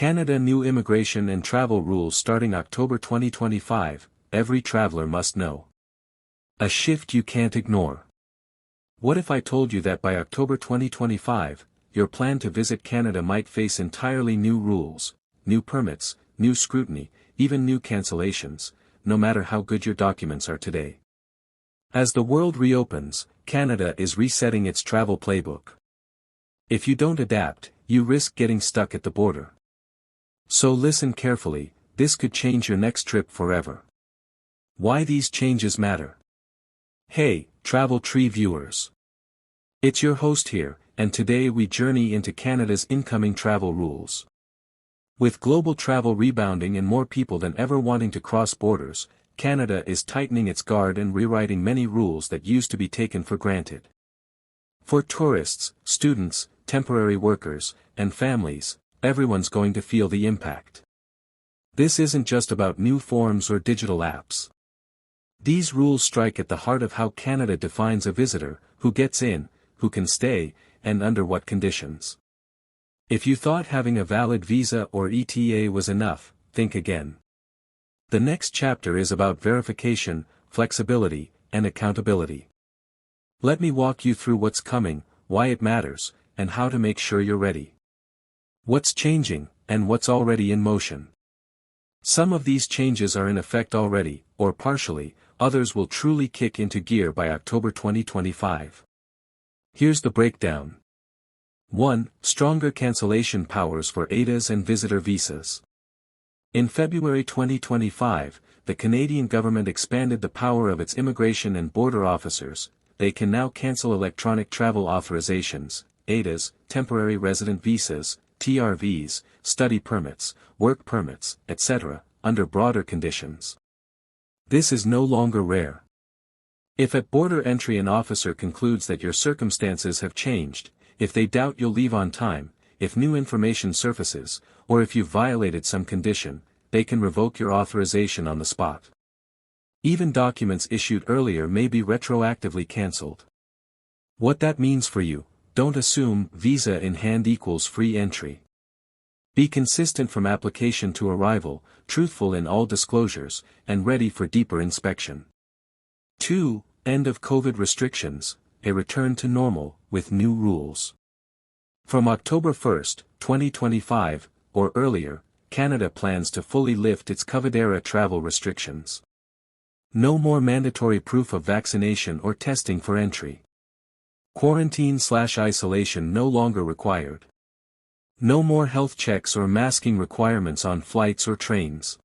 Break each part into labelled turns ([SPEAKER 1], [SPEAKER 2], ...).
[SPEAKER 1] Canada new immigration and travel rules starting October 2025, every traveler must know. A shift you can't ignore. What if I told you that by October 2025, your plan to visit Canada might face entirely new rules, new permits, new scrutiny, even new cancellations, no matter how good your documents are today? As the world reopens, Canada is resetting its travel playbook. If you don't adapt, you risk getting stuck at the border. So listen carefully, this could change your next trip forever. Why these changes matter? Hey, Travel Tree viewers. It's your host here, and today we journey into Canada's incoming travel rules. With global travel rebounding and more people than ever wanting to cross borders, Canada is tightening its guard and rewriting many rules that used to be taken for granted. For tourists, students, temporary workers, and families, everyone's going to feel the impact. This isn't just about new forms or digital apps. These rules strike at the heart of how Canada defines a visitor, who gets in, who can stay, and under what conditions. If you thought having a valid visa or ETA was enough, think again. The next chapter is about verification, flexibility, and accountability. Let me walk you through what's coming, why it matters, and how to make sure you're ready. What's changing, and what's already in motion. Some of these changes are in effect already, or partially, others will truly kick into gear by October 2025. Here's the breakdown. 1. Stronger cancellation powers for ADAs and visitor visas. In February 2025, the Canadian government expanded the power of its immigration and border officers. They can now cancel electronic travel authorizations, ADAs, temporary resident visas, TRVs, study permits, work permits, etc., under broader conditions. This is no longer rare. If at border entry an officer concludes that your circumstances have changed, if they doubt you'll leave on time, if new information surfaces, or if you've violated some condition, they can revoke your authorization on the spot. Even documents issued earlier may be retroactively cancelled. What that means for you: don't assume visa in hand equals free entry. Be consistent from application to arrival, truthful in all disclosures, and ready for deeper inspection. 2. End of COVID restrictions, a return to normal, with new rules. From October 1, 2025, or earlier, Canada plans to fully lift its COVID-era travel restrictions. No more mandatory proof of vaccination or testing for entry. Quarantine/isolation no longer required. No more health checks or masking requirements on flights or trains.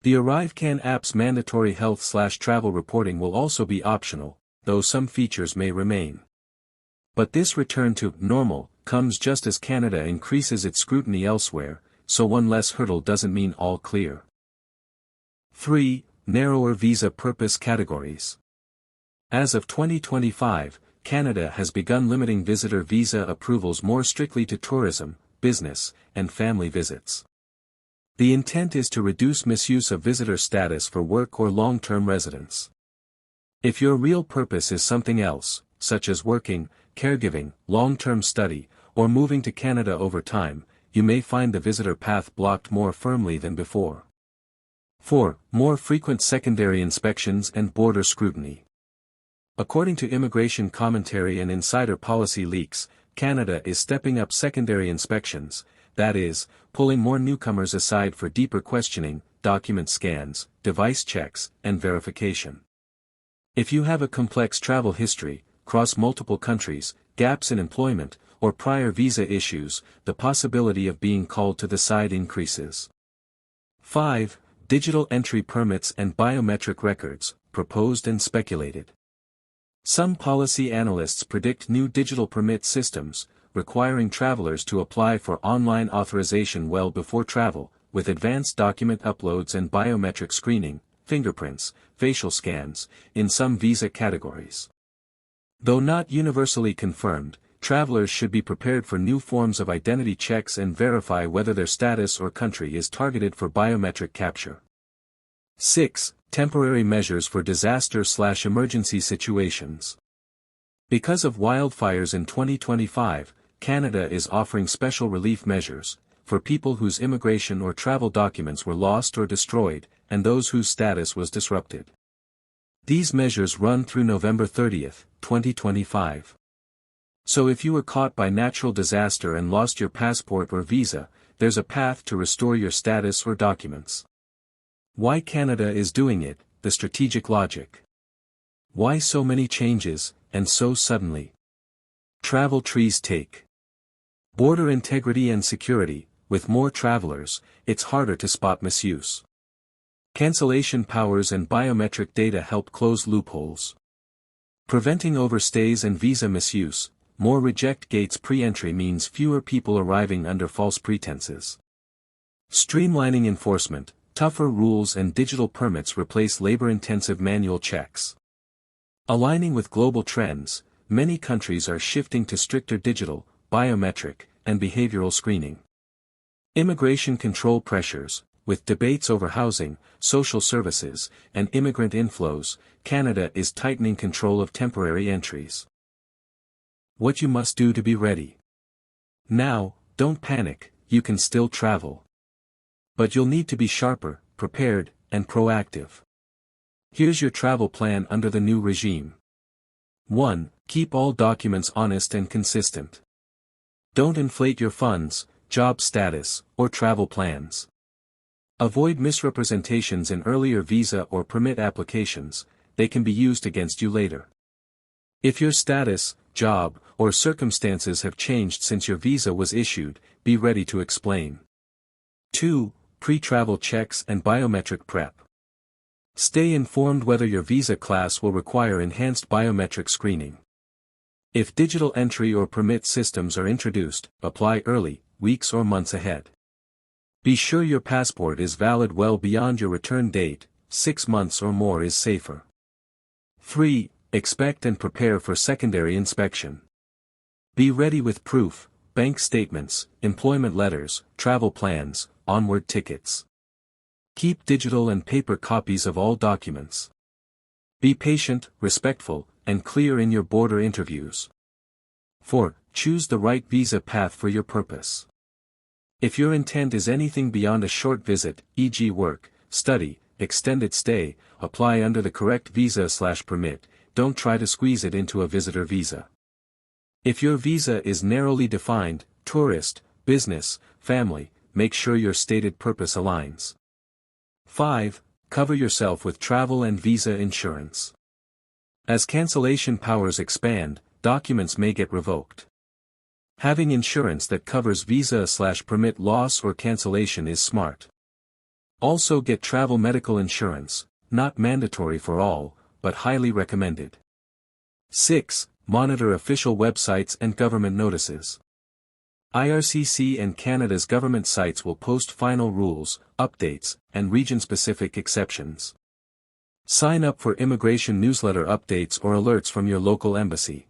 [SPEAKER 1] The ArriveCAN app's mandatory health/travel reporting will also be optional, though some features may remain. But this return to normal comes just as Canada increases its scrutiny elsewhere, so one less hurdle doesn't mean all clear. 3. Narrower visa purpose categories. As of 2025, Canada has begun limiting visitor visa approvals more strictly to tourism, business, and family visits. The intent is to reduce misuse of visitor status for work or long-term residence. If your real purpose is something else, such as working, caregiving, long-term study, or moving to Canada over time, you may find the visitor path blocked more firmly than before. 4. More frequent secondary inspections and border scrutiny. According to immigration commentary and insider policy leaks, Canada is stepping up secondary inspections, that is, pulling more newcomers aside for deeper questioning, document scans, device checks, and verification. If you have a complex travel history, cross multiple countries, gaps in employment, or prior visa issues, the possibility of being called to the side increases. 5. Digital entry permits and biometric records, proposed and speculated. Some policy analysts predict new digital permit systems, requiring travelers to apply for online authorization well before travel, with advanced document uploads and biometric screening, fingerprints, facial scans, in some visa categories. Though not universally confirmed, travelers should be prepared for new forms of identity checks and verify whether their status or country is targeted for biometric capture. 6. Temporary measures for disaster/emergency situations. Because of wildfires in 2025, Canada is offering special relief measures, for people whose immigration or travel documents were lost or destroyed, and those whose status was disrupted. These measures run through November 30, 2025. So if you were caught by natural disaster and lost your passport or visa, there's a path to restore your status or documents. Why Canada is doing it, the strategic logic. Why so many changes, and so suddenly? Travel trees take. Border integrity and security. With more travelers, it's harder to spot misuse. Cancellation powers and biometric data help close loopholes. Preventing overstays and visa misuse. More reject gates pre-entry means fewer people arriving under false pretenses. Streamlining enforcement. Tougher rules and digital permits replace labor-intensive manual checks. Aligning with global trends, many countries are shifting to stricter digital, biometric, and behavioral screening. Immigration control pressures. With debates over housing, social services, and immigrant inflows, Canada is tightening control of temporary entries. What you must do to be ready. Now, don't panic, you can still travel. But you'll need to be sharper, prepared, and proactive. Here's your travel plan under the new regime. 1. Keep all documents honest and consistent. Don't inflate your funds, job status, or travel plans. Avoid misrepresentations in earlier visa or permit applications, they can be used against you later. If your status, job, or circumstances have changed since your visa was issued, be ready to explain. 2. Pre-travel checks and biometric prep. Stay informed whether your visa class will require enhanced biometric screening. If digital entry or permit systems are introduced, apply early, weeks or months ahead. Be sure your passport is valid well beyond your return date, 6 months or more is safer. 3. Expect and prepare for secondary inspection. Be ready with proof, bank statements, employment letters, travel plans, onward tickets. Keep digital and paper copies of all documents. Be patient, respectful, and clear in your border interviews. 4. Choose the right visa path for your purpose. If your intent is anything beyond a short visit, e.g. work, study, extended stay, apply under the correct visa/permit, don't try to squeeze it into a visitor visa. If your visa is narrowly defined, tourist, business, family, make sure your stated purpose aligns. 5. Cover yourself with travel and visa insurance. As cancellation powers expand, documents may get revoked. Having insurance that covers visa/permit loss or cancellation is smart. Also get travel medical insurance, not mandatory for all, but highly recommended. 6. Monitor official websites and government notices. IRCC and Canada's government sites will post final rules, updates, and region-specific exceptions. Sign up for immigration newsletter updates or alerts from your local embassy.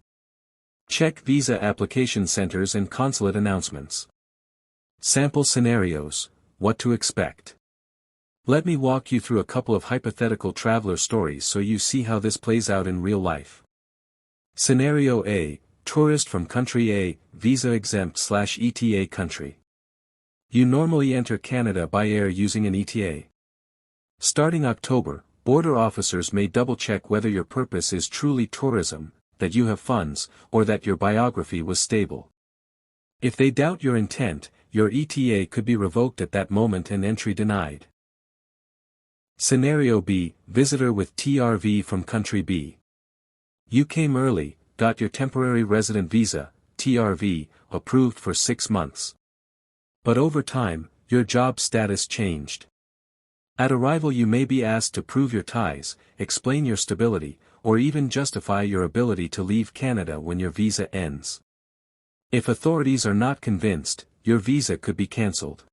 [SPEAKER 1] Check visa application centers and consulate announcements. Sample scenarios, what to expect. Let me walk you through a couple of hypothetical traveler stories so you see how this plays out in real life. Scenario A, tourist from country A, visa exempt/ETA country. You normally enter Canada by air using an ETA. Starting October, border officers may double-check whether your purpose is truly tourism, that you have funds, or that your biography was stable. If they doubt your intent, your ETA could be revoked at that moment and entry denied. Scenario B, visitor with TRV from country B. You came early, got your temporary resident visa, TRV, approved for 6 months. But over time, your job status changed. At arrival you may be asked to prove your ties, explain your stability, or even justify your ability to leave Canada when your visa ends. If authorities are not convinced, your visa could be cancelled.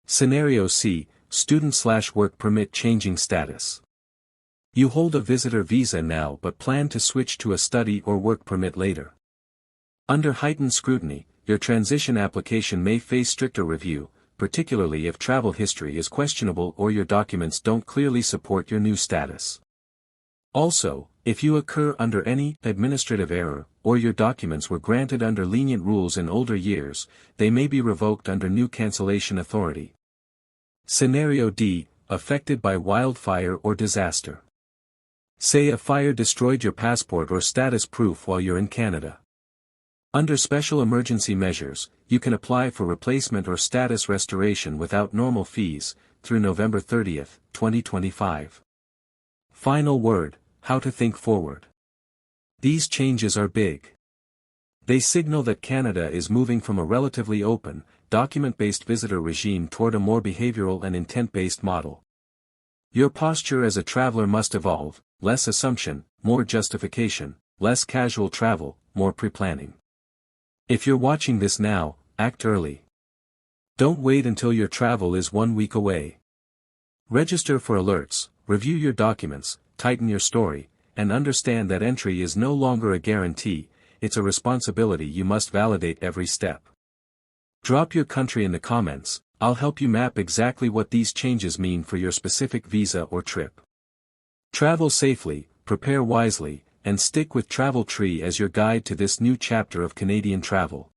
[SPEAKER 1] Scenario C, student/work permit changing status. You hold a visitor visa now but plan to switch to a study or work permit later. Under heightened scrutiny, your transition application may face stricter review, particularly if travel history is questionable or your documents don't clearly support your new status. Also, If you occur under any administrative error, or your documents were granted under lenient rules in older years, they may be revoked under new cancellation authority. Scenario D, affected by wildfire or disaster. Say a fire destroyed your passport or status proof while you're in Canada. Under special emergency measures, you can apply for replacement or status restoration without normal fees, through November 30, 2025. Final word, how to think forward. These changes are big. They signal that Canada is moving from a relatively open, document-based visitor regime toward a more behavioral and intent-based model. Your posture as a traveler must evolve: less assumption, more justification; less casual travel, more pre-planning. If you're watching this now, act early. Don't wait until your travel is 1 week away. Register for alerts, review your documents, tighten your story, and understand that entry is no longer a guarantee, it's a responsibility you must validate every step. Drop your country in the comments, I'll help you map exactly what these changes mean for your specific visa or trip. Travel safely, prepare wisely, and stick with Travel Tree as your guide to this new chapter of Canadian travel.